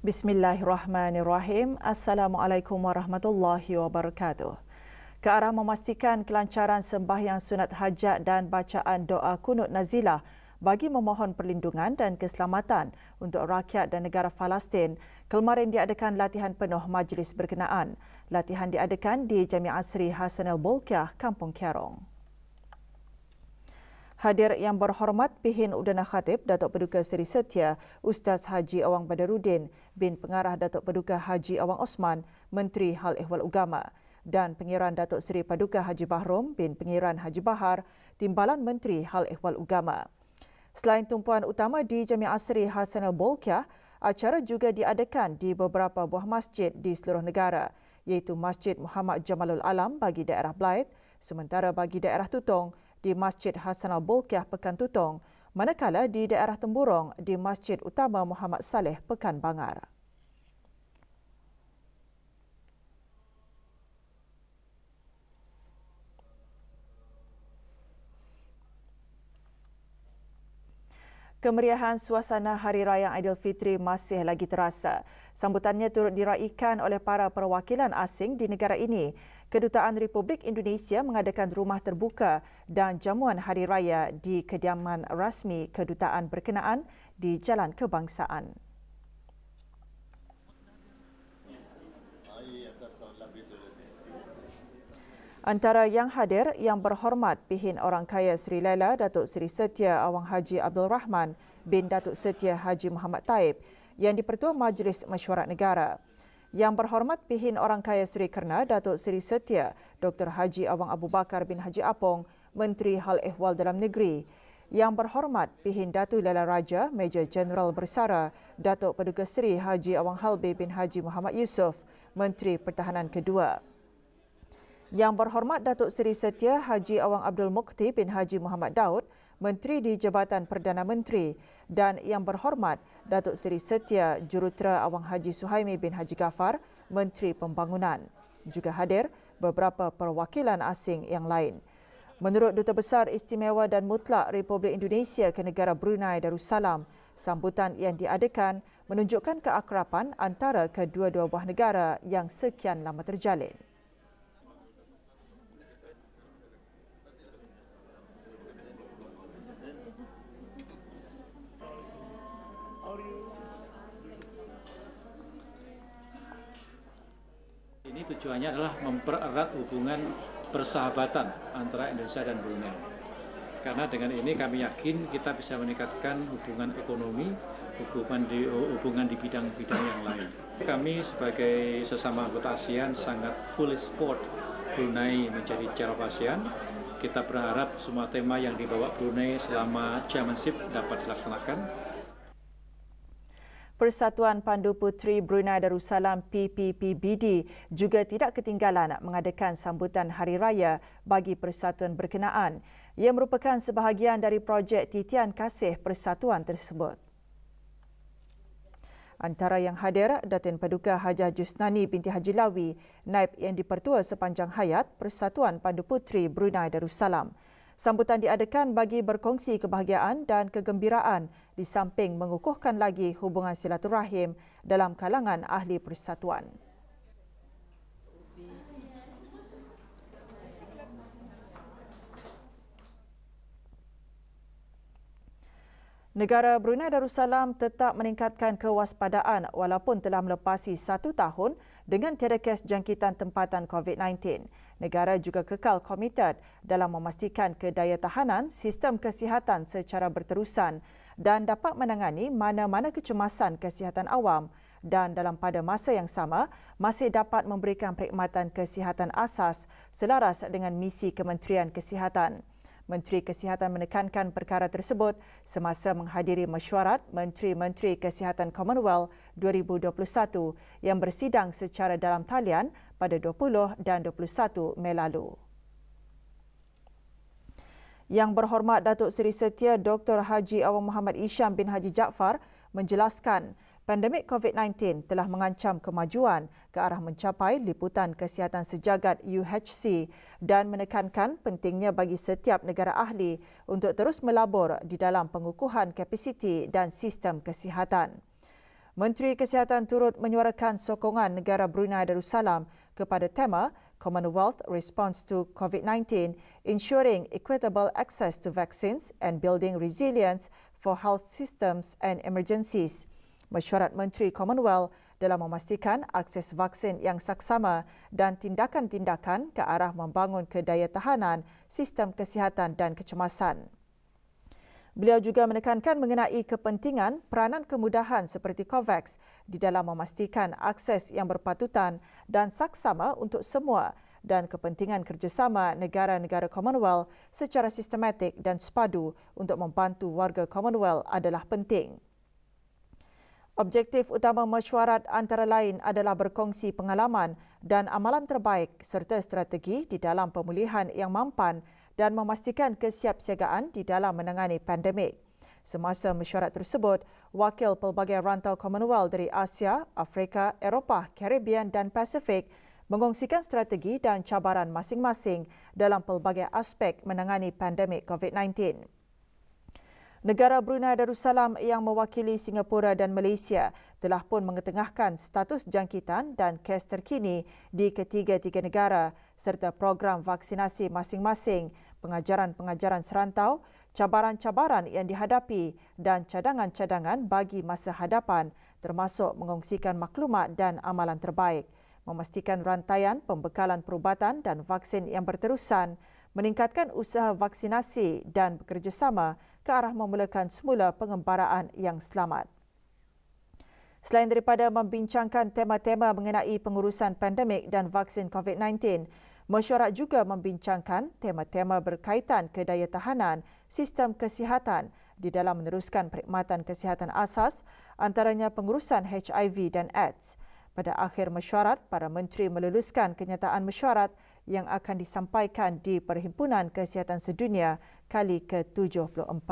Bismillahirrahmanirrahim. Assalamualaikum warahmatullahi wabarakatuh. Ke arah memastikan kelancaran sembahyang sunat hajat dan bacaan doa kunut nazilah bagi memohon perlindungan dan keselamatan untuk rakyat dan negara Palestin, kemarin diadakan latihan penuh majlis berkenaan. Latihan diadakan di Jamiah Asri Hassanal Bolkiah, Kampung Kiarong. Hadir yang berhormat Pihin Udana Khatib Datuk Paduka Seri Setia Ustaz Haji Awang Badaruddin bin Pengarah Datuk Paduka Haji Awang Osman, Menteri Hal Ehwal Ugama, dan Pengiran Datuk Seri Paduka Haji Bahrom bin Pengiran Haji Bahar, Timbalan Menteri Hal Ehwal Ugama. Selain tumpuan utama di Jamiah Asri Hassanal Bolkiah, acara juga diadakan di beberapa buah masjid di seluruh negara, iaitu Masjid Muhammad Jamalul Alam bagi daerah Blyth, sementara bagi daerah Tutong di Masjid Hassanal Bolkiah Pekan Tutong, manakala di daerah Temburong di Masjid Utama Muhammad Saleh Pekan Bangar. Kemeriahan suasana Hari Raya Aidilfitri masih lagi terasa. Sambutannya turut diraikan oleh para perwakilan asing di negara ini. Kedutaan Republik Indonesia mengadakan rumah terbuka dan jamuan Hari Raya di kediaman rasmi kedutaan berkenaan di Jalan Kebangsaan. Antara yang hadir yang berhormat Pihin Orang Kaya Sri Laila Datuk Seri Setia Awang Haji Abdul Rahman bin Datuk Setia Haji Muhammad Taib yang di-Pertua Majlis Mesyuarat Negara. Yang berhormat Pihin Orang Kaya Sri Kerna Datuk Seri Setia Dr. Haji Awang Abu Bakar bin Haji Apong, Menteri Hal Ehwal Dalam Negeri. Yang berhormat Pihin Datu Laila Raja Major Jeneral Bersara Datuk Paduka Seri Haji Awang Halbi bin Haji Muhammad Yusof, Menteri Pertahanan Kedua. Yang berhormat Datuk Seri Setia Haji Awang Abdul Mukti bin Haji Muhammad Daud, Menteri di Jabatan Perdana Menteri, dan yang berhormat Datuk Seri Setia Jurutera Awang Haji Suhaimi bin Haji Ghaffar, Menteri Pembangunan. Juga hadir beberapa perwakilan asing yang lain. Menurut Duta Besar Istimewa dan Mutlak Republik Indonesia ke negara Brunei Darussalam, sambutan yang diadakan menunjukkan keakraban antara kedua-dua buah negara yang sekian lama terjalin. Ini tujuannya adalah mempererat hubungan persahabatan antara Indonesia dan Brunei. Karena dengan ini kami yakin kita bisa meningkatkan hubungan ekonomi, hubungan di bidang-bidang yang lain. Kami sebagai sesama anggota ASEAN sangat fully support Brunei menjadi chair of ASEAN. Kita berharap semua tema yang dibawa Brunei selama chairmanship dapat dilaksanakan. Persatuan Pandu Puteri Brunei Darussalam PPPBD juga tidak ketinggalan mengadakan sambutan Hari Raya bagi persatuan berkenaan. Ia merupakan sebahagian dari projek titian kasih persatuan tersebut. Antara yang hadir, Datin Paduka Hajah Jusnani binti Haji Lawi, Naib yang di-Pertua sepanjang hayat Persatuan Pandu Puteri Brunei Darussalam. Sambutan diadakan bagi berkongsi kebahagiaan dan kegembiraan di samping mengukuhkan lagi hubungan silaturahim dalam kalangan ahli persatuan. Negara Brunei Darussalam tetap meningkatkan kewaspadaan walaupun telah melepasi 1 tahun dengan tiada kes jangkitan tempatan COVID-19. Negara juga kekal komited dalam memastikan kedayatahanan sistem kesihatan secara berterusan dan dapat menangani mana-mana kecemasan kesihatan awam dan dalam pada masa yang sama masih dapat memberikan perkhidmatan kesihatan asas selaras dengan misi Kementerian Kesihatan. Menteri Kesihatan menekankan perkara tersebut semasa menghadiri mesyuarat Menteri-Menteri Kesihatan Commonwealth 2021 yang bersidang secara dalam talian pada 20 dan 21 Mei lalu. Yang berhormat Datuk Seri Setia Dr. Haji Awang Muhammad Isham bin Haji Jaafar menjelaskan pandemik COVID-19 telah mengancam kemajuan ke arah mencapai liputan kesihatan sejagat UHC dan menekankan pentingnya bagi setiap negara ahli untuk terus melabur di dalam pengukuhan kapasiti dan sistem kesihatan. Menteri Kesihatan turut menyuarakan sokongan negara Brunei Darussalam kepada tema Commonwealth Response to COVID-19, ensuring equitable access to vaccines and building resilience for health systems and emergencies. Mesyuarat Menteri Commonwealth dalam memastikan akses vaksin yang saksama dan tindakan-tindakan ke arah membangun kedayatahanan sistem kesihatan dan kecemasan. Beliau juga menekankan mengenai kepentingan peranan kemudahan seperti COVAX di dalam memastikan akses yang berpatutan dan saksama untuk semua dan kepentingan kerjasama negara-negara Commonwealth secara sistematik dan sepadu untuk membantu warga Commonwealth adalah penting. Objektif utama mesyuarat antara lain adalah berkongsi pengalaman dan amalan terbaik serta strategi di dalam pemulihan yang mampan dan memastikan kesiapsiagaan di dalam menangani pandemik. Semasa mesyuarat tersebut, Wakil Pelbagai Rantau Commonwealth dari Asia, Afrika, Eropah, Caribbean dan Pasifik mengongsikan strategi dan cabaran masing-masing dalam pelbagai aspek menangani pandemik COVID-19. Negara Brunei Darussalam yang mewakili Singapura dan Malaysia telah pun mengetengahkan status jangkitan dan kes terkini di ketiga-tiga negara serta program vaksinasi masing-masing, pengajaran-pengajaran serantau, cabaran-cabaran yang dihadapi dan cadangan-cadangan bagi masa hadapan termasuk mengongsikan maklumat dan amalan terbaik, memastikan rantaian pembekalan perubatan dan vaksin yang berterusan, meningkatkan usaha vaksinasi dan bekerjasama ke arah memulakan semula pengembaraan yang selamat. Selain daripada membincangkan tema-tema mengenai pengurusan pandemik dan vaksin COVID-19, mesyuarat juga membincangkan tema-tema berkaitan kedayatahanan sistem kesihatan di dalam meneruskan perkhidmatan kesihatan asas, antaranya pengurusan HIV dan AIDS. Pada akhir mesyuarat, para menteri meluluskan kenyataan mesyuarat yang akan disampaikan di Perhimpunan Kesihatan Sedunia kali ke-74.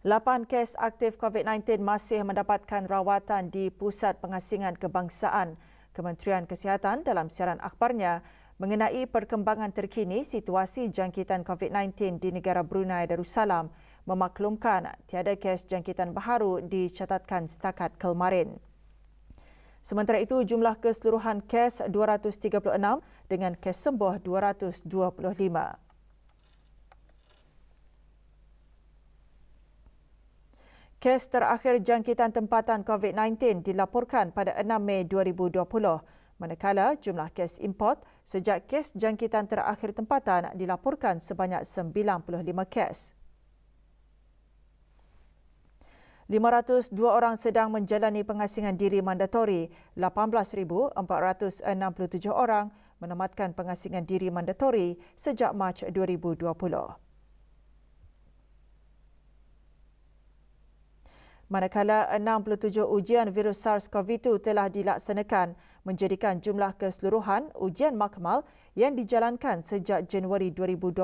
8 kes aktif COVID-19 masih mendapatkan rawatan di Pusat Pengasingan Kebangsaan Kementerian Kesihatan dalam siaran akhbarnya mengenai perkembangan terkini situasi jangkitan COVID-19 di negara Brunei Darussalam memaklumkan tiada kes jangkitan baharu dicatatkan setakat kemarin. Sementara itu, jumlah keseluruhan kes 236 dengan kes sembuh 225. Kes terakhir jangkitan tempatan COVID-19 dilaporkan pada 6 Mei 2020, manakala jumlah kes import sejak kes jangkitan terakhir tempatan dilaporkan sebanyak 95 kes. 502 orang sedang menjalani pengasingan diri mandatori, 18,467 orang menamatkan pengasingan diri mandatori sejak Mac 2020. Manakala 67 ujian virus SARS-CoV-2 telah dilaksanakan, menjadikan jumlah keseluruhan ujian makmal yang dijalankan sejak Januari 2020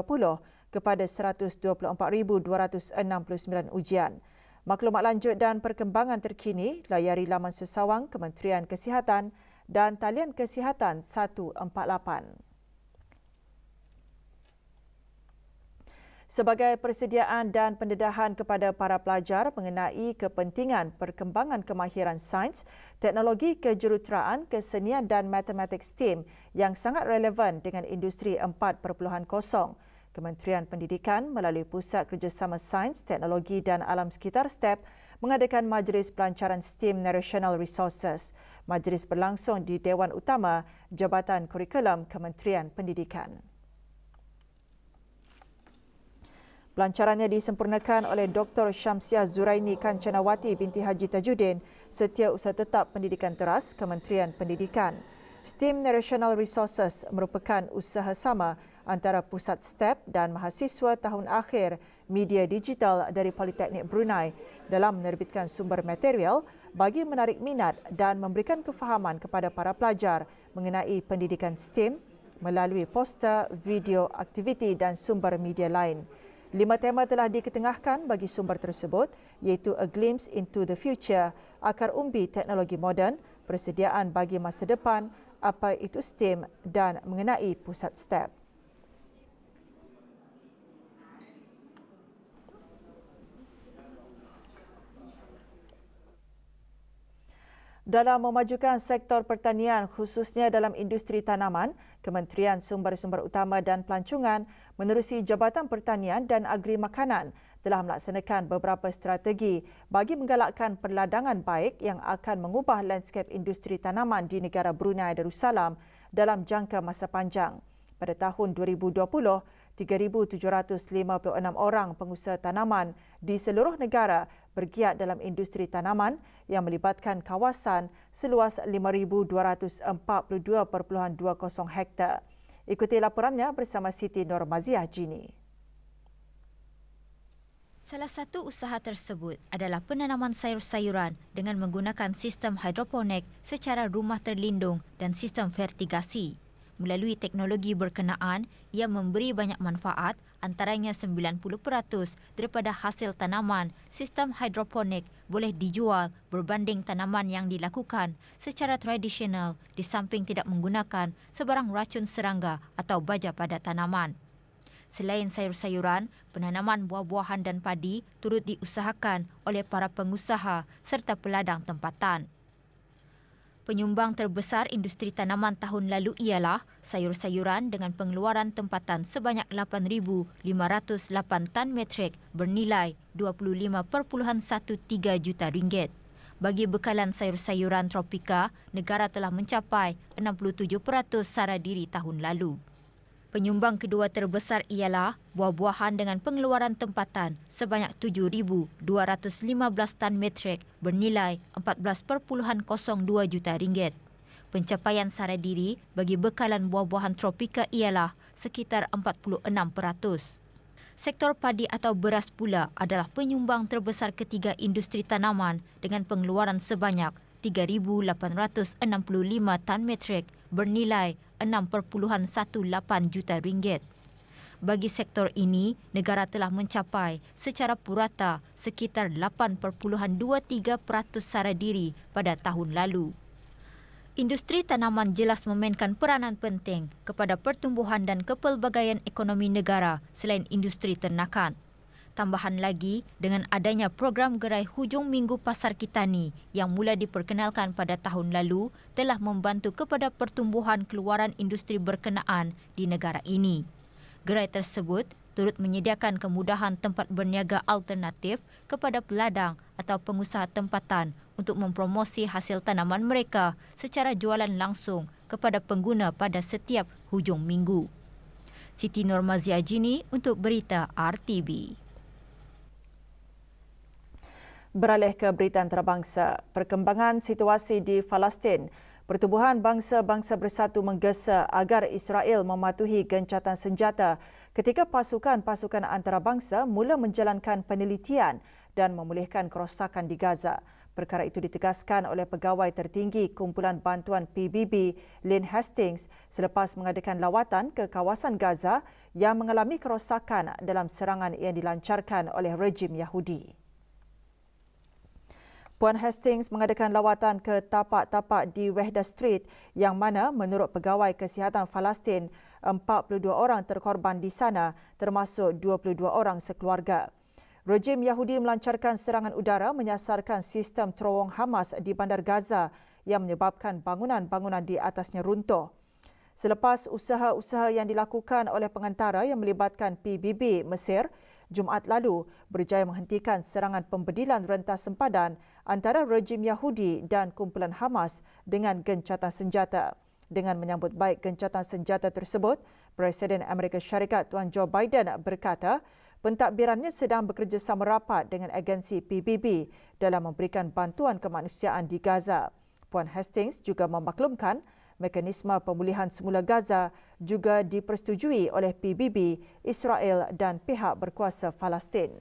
kepada 124,269 ujian. Maklumat lanjut dan perkembangan terkini layari laman sesawang Kementerian Kesihatan dan talian Kesihatan 148. Sebagai persediaan dan pendedahan kepada para pelajar mengenai kepentingan perkembangan kemahiran sains, teknologi kejuruteraan, kesenian dan matematik STEM yang sangat relevan dengan industri 4.0, Kementerian Pendidikan melalui Pusat Kerjasama Sains, Teknologi dan Alam Sekitar STEP mengadakan Majlis Pelancaran STEM National Resources. Majlis berlangsung di Dewan Utama Jabatan Kurikulum Kementerian Pendidikan. Pelancarannya disempurnakan oleh Dr. Syamsiah Zuraini Kancanawati binti Haji Tajuddin, Setiausaha Tetap Pendidikan Teras Kementerian Pendidikan. STEM National Resources merupakan usaha sama antara Pusat STEP dan mahasiswa tahun akhir media digital dari Politeknik Brunei dalam menerbitkan sumber material bagi menarik minat dan memberikan kefahaman kepada para pelajar mengenai pendidikan STEM melalui poster, video, aktiviti dan sumber media lain. 5 tema telah diketengahkan bagi sumber tersebut iaitu A Glimpse into the Future, Akar Umbi Teknologi Moden, Persediaan bagi Masa Depan, Apa itu STEM dan mengenai Pusat STEP. Dalam memajukan sektor pertanian khususnya dalam industri tanaman, Kementerian Sumber-Sumber Utama dan Pelancongan menerusi Jabatan Pertanian dan Agri Makanan telah melaksanakan beberapa strategi bagi menggalakkan perladangan baik yang akan mengubah lanskap industri tanaman di negara Brunei Darussalam dalam jangka masa panjang. Pada tahun 2020, 3,756 orang pengusaha tanaman di seluruh negara bergiat dalam industri tanaman yang melibatkan kawasan seluas 5,242.20 hektar. Ikuti laporannya bersama Siti Normaziah Jini. Salah satu usaha tersebut adalah penanaman sayur-sayuran dengan menggunakan sistem hidroponik secara rumah terlindung dan sistem vertigasi. Melalui teknologi berkenaan, ia memberi banyak manfaat, antaranya 90% daripada hasil tanaman sistem hidroponik boleh dijual berbanding tanaman yang dilakukan secara tradisional di samping tidak menggunakan sebarang racun serangga atau baja pada tanaman. Selain sayur-sayuran, penanaman buah-buahan dan padi turut diusahakan oleh para pengusaha serta peladang tempatan. Penyumbang terbesar industri tanaman tahun lalu ialah sayur-sayuran dengan pengeluaran tempatan sebanyak 8,508 tan metrik bernilai RM25.13 juta. Bagi bekalan sayur-sayuran tropika, negara telah mencapai 67% sara diri tahun lalu. Penyumbang kedua terbesar ialah buah-buahan dengan pengeluaran tempatan sebanyak 7,215 tan metrik bernilai RM14.02 juta. Pencapaian sara diri bagi bekalan buah-buahan tropika ialah sekitar 46%. Sektor padi atau beras pula adalah penyumbang terbesar ketiga industri tanaman dengan pengeluaran sebanyak 3,865 tan metrik bernilai RM6.18 juta. Bagi sektor ini, negara telah mencapai secara purata sekitar 8.23% sara diri pada tahun lalu. Industri tanaman jelas memainkan peranan penting kepada pertumbuhan dan kepelbagaian ekonomi negara selain industri ternakan. Tambahan lagi, dengan adanya program gerai hujung minggu Pasar Kitani yang mula diperkenalkan pada tahun lalu telah membantu kepada pertumbuhan keluaran industri berkenaan di negara ini. Gerai tersebut turut menyediakan kemudahan tempat berniaga alternatif kepada peladang atau pengusaha tempatan untuk mempromosi hasil tanaman mereka secara jualan langsung kepada pengguna pada setiap hujung minggu. Siti Normaziah Jini untuk Berita RTB. Beralih ke berita antarabangsa, perkembangan situasi di Palestin. Pertubuhan Bangsa-Bangsa Bersatu menggesa agar Israel mematuhi gencatan senjata ketika pasukan-pasukan antarabangsa mula menjalankan penelitian dan memulihkan kerosakan di Gaza. Perkara itu ditegaskan oleh pegawai tertinggi Kumpulan Bantuan PBB, Lynn Hastings, selepas mengadakan lawatan ke kawasan Gaza yang mengalami kerosakan dalam serangan yang dilancarkan oleh rejim Yahudi. Puan Hastings mengadakan lawatan ke tapak-tapak di Wehdah Street yang mana menurut Pegawai Kesihatan Palestin, 42 orang terkorban di sana termasuk 22 orang sekeluarga. Rejim Yahudi melancarkan serangan udara menyasarkan sistem terowong Hamas di Bandar Gaza yang menyebabkan bangunan-bangunan di atasnya runtuh. Selepas usaha-usaha yang dilakukan oleh pengantara yang melibatkan PBB Mesir, Jumaat lalu berjaya menghentikan serangan pembedilan rentas sempadan antara rejim Yahudi dan kumpulan Hamas dengan gencatan senjata. Dengan menyambut baik gencatan senjata tersebut, Presiden Amerika Syarikat Tuan Joe Biden berkata pentadbirannya sedang bekerjasama rapat dengan agensi PBB dalam memberikan bantuan kemanusiaan di Gaza. Puan Hastings juga memaklumkan mekanisme pemulihan semula Gaza juga dipersetujui oleh PBB, Israel dan pihak berkuasa Palestin.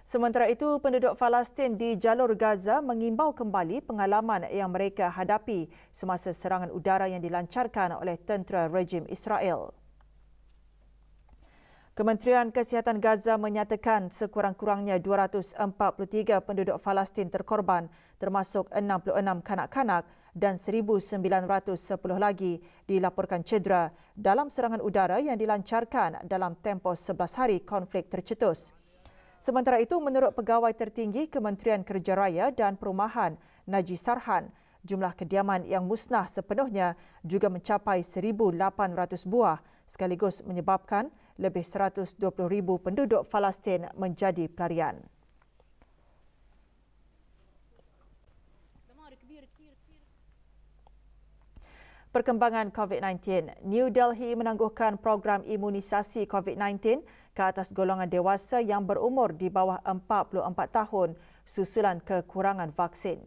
Sementara itu, penduduk Palestin di jalur Gaza mengimbau kembali pengalaman yang mereka hadapi semasa serangan udara yang dilancarkan oleh tentera rejim Israel. Kementerian Kesihatan Gaza menyatakan sekurang-kurangnya 243 penduduk Palestin terkorban, termasuk 66 kanak-kanak dan 1,910 lagi dilaporkan cedera dalam serangan udara yang dilancarkan dalam tempoh 11 hari konflik tercetus. Sementara itu, menurut Pegawai Tertinggi Kementerian Kerja Raya dan Perumahan, Najib Sarhan, jumlah kediaman yang musnah sepenuhnya juga mencapai 1,800 buah sekaligus menyebabkan lebih 120,000 penduduk Palestin menjadi pelarian. Perkembangan COVID-19, New Delhi menangguhkan program imunisasi COVID-19 ke atas golongan dewasa yang berumur di bawah 44 tahun susulan kekurangan vaksin.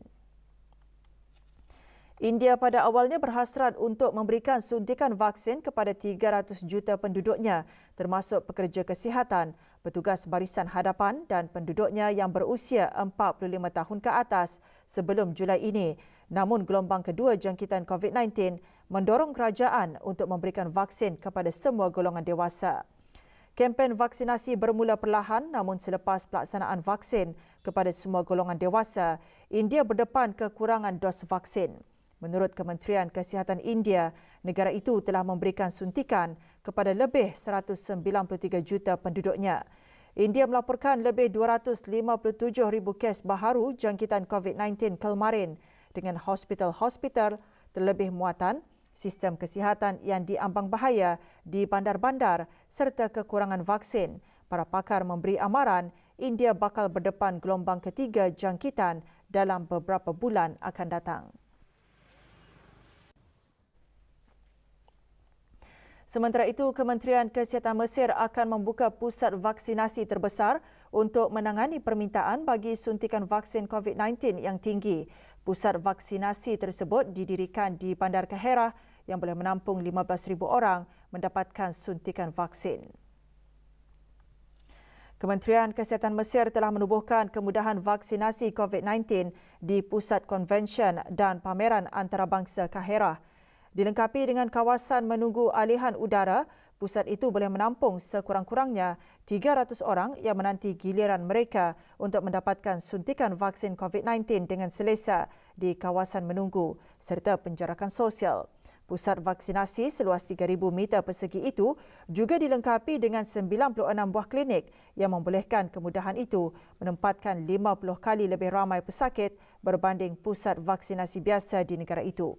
India pada awalnya berhasrat untuk memberikan suntikan vaksin kepada 300 juta penduduknya, termasuk pekerja kesihatan, petugas barisan hadapan dan penduduknya yang berusia 45 tahun ke atas sebelum Julai ini. Namun gelombang kedua jangkitan COVID-19 mendorong kerajaan untuk memberikan vaksin kepada semua golongan dewasa. Kempen vaksinasi bermula perlahan, namun selepas pelaksanaan vaksin kepada semua golongan dewasa, India berdepan kekurangan dos vaksin. Menurut Kementerian Kesihatan India, negara itu telah memberikan suntikan kepada lebih 193 juta penduduknya. India melaporkan lebih 257,000 kes baharu jangkitan COVID-19 kemarin dengan hospital-hospital terlebih muatan, sistem kesihatan yang diambang bahaya di bandar-bandar serta kekurangan vaksin. Para pakar memberi amaran India bakal berdepan gelombang ketiga jangkitan dalam beberapa bulan akan datang. Sementara itu, Kementerian Kesihatan Mesir akan membuka pusat vaksinasi terbesar untuk menangani permintaan bagi suntikan vaksin COVID-19 yang tinggi. Pusat vaksinasi tersebut didirikan di Bandar Kahirah yang boleh menampung 15,000 orang mendapatkan suntikan vaksin. Kementerian Kesihatan Mesir telah menubuhkan kemudahan vaksinasi COVID-19 di Pusat Konvensyen dan Pameran Antarabangsa Kahirah. Dilengkapi dengan kawasan menunggu alihan udara, pusat itu boleh menampung sekurang-kurangnya 300 orang yang menanti giliran mereka untuk mendapatkan suntikan vaksin COVID-19 dengan selesa di kawasan menunggu serta penjarakan sosial. Pusat vaksinasi seluas 3,000 meter persegi itu juga dilengkapi dengan 96 buah klinik yang membolehkan kemudahan itu menempatkan 50 kali lebih ramai pesakit berbanding pusat vaksinasi biasa di negara itu.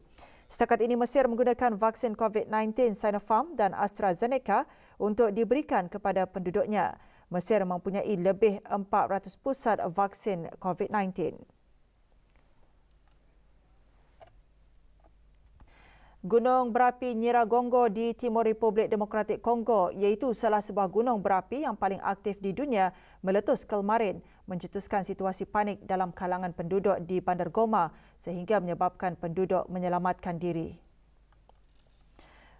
Setakat ini, Mesir menggunakan vaksin COVID-19 Sinopharm dan AstraZeneca untuk diberikan kepada penduduknya. Mesir mempunyai lebih 400 pusat vaksin COVID-19. Gunung berapi Nyiragongo di Timur Republik Demokratik Kongo, iaitu salah sebuah gunung berapi yang paling aktif di dunia, meletus kemarin, mencetuskan situasi panik dalam kalangan penduduk di Bandar Goma sehingga menyebabkan penduduk menyelamatkan diri.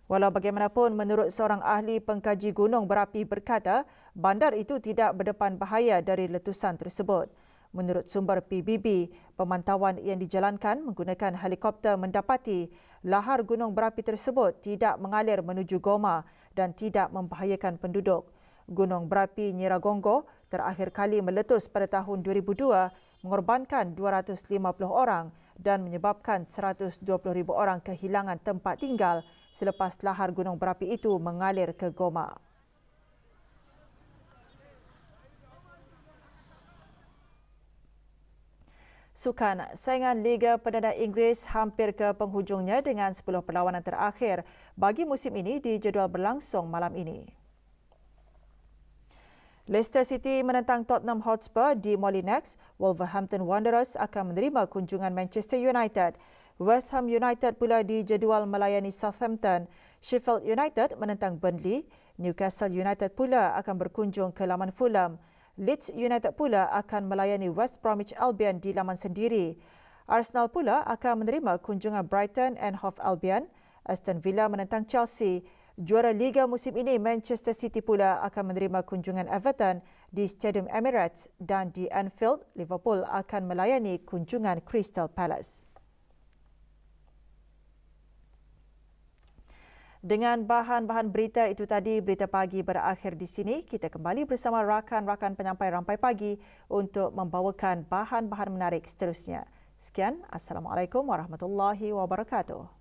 Walau bagaimanapun, menurut seorang ahli pengkaji gunung berapi berkata, bandar itu tidak berdepan bahaya dari letusan tersebut. Menurut sumber PBB, pemantauan yang dijalankan menggunakan helikopter mendapati lahar gunung berapi tersebut tidak mengalir menuju Goma dan tidak membahayakan penduduk. Gunung berapi Nyiragongo terakhir kali meletus pada tahun 2002 mengorbankan 250 orang dan menyebabkan 120,000 orang kehilangan tempat tinggal selepas lahar gunung berapi itu mengalir ke Goma. Sukan, saingan Liga Perdana Inggeris hampir ke penghujungnya dengan 10 perlawanan terakhir bagi musim ini dijadual berlangsung malam ini. Leicester City menentang Tottenham Hotspur di Molineux. Wolverhampton Wanderers akan menerima kunjungan Manchester United. West Ham United pula dijadual melayani Southampton. Sheffield United menentang Burnley. Newcastle United pula akan berkunjung ke laman Fulham. Leeds United pula akan melayani West Bromwich Albion di laman sendiri. Arsenal pula akan menerima kunjungan Brighton and Hove Albion. Aston Villa menentang Chelsea. Juara Liga musim ini, Manchester City pula akan menerima kunjungan Everton di Stadium Emirates dan di Anfield, Liverpool akan melayani kunjungan Crystal Palace. Dengan bahan-bahan berita itu tadi, berita pagi berakhir di sini. Kita kembali bersama rakan-rakan penyampai Rampai Pagi untuk membawakan bahan-bahan menarik seterusnya. Sekian, Assalamualaikum warahmatullahi wabarakatuh.